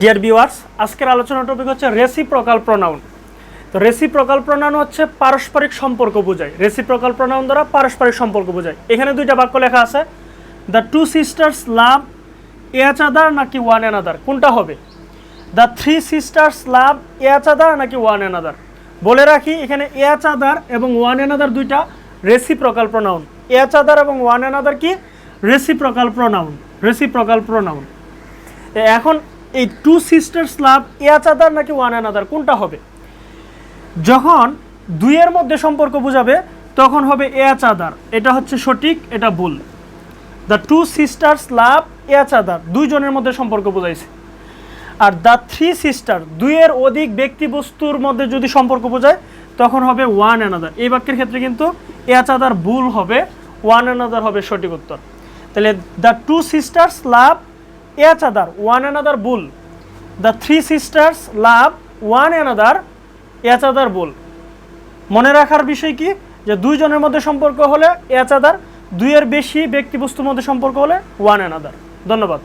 Dear viewers, আজকের আলোচনার topic হচ্ছে রেসিপ্রোকাল প্রোনাউন। তো রেসিপ্রোকাল প্রোনাউন হচ্ছে পারস্পরিক সম্পর্ক বোঝায়। রেসিপ্রোকাল প্রোনাউন দ্বারা পারস্পরিক সম্পর্ক বোঝায়। এখানে দুইটা বাক্য লেখা আছে, the two sisters love each other নাকি ওয়ান অ্যানাদার, কোনটা হবে? The three sisters love each other নাকি ওয়ান অ্যানাদার। বলে রাখি, এখানে এচ আদার এবং ওয়ান অ্যানাদার দুইটা রেসিপ্রোকাল প্রোনাউন। এচ আদার এবং ওয়ান অ্যানাদার কি? Reciprocal pronoun. Reciprocal pronoun. এখন এই two sisters love each other নাকি ওয়ান অ্যানাদার, কোনটা হবে? যখন দুইয়ের মধ্যে সম্পর্ক বোঝাবে তখন হবে এচ আদার, এটা হচ্ছে সঠিক, এটা ভুল। The two sisters love each other, দুইজনের মধ্যে সম্পর্ক বোঝাইছে। আর দ্য থ্রি সিস্টার, দুইয়ের অধিক ব্যক্তি বস্তুর মধ্যে যদি সম্পর্ক বোঝায় তখন হবে ওয়ান অ্যানাদার। এই বাক্যের ক্ষেত্রে কিন্তু এচ আদার ভুল হবে, ওয়ান অ্যানাদার হবে সঠিক উত্তর। তাহলে the two sisters love each other, one another ভুল। The three sisters love one another, each other ভুল। মনে রাখার বিষয় কি, যে দুইজনের মধ্যে সম্পর্ক হলে এচ আদার, দুইয়ের বেশি ব্যক্তিবস্তুর মধ্যে সম্পর্ক হলে ওয়ান অ্যানাদার। ধন্যবাদ।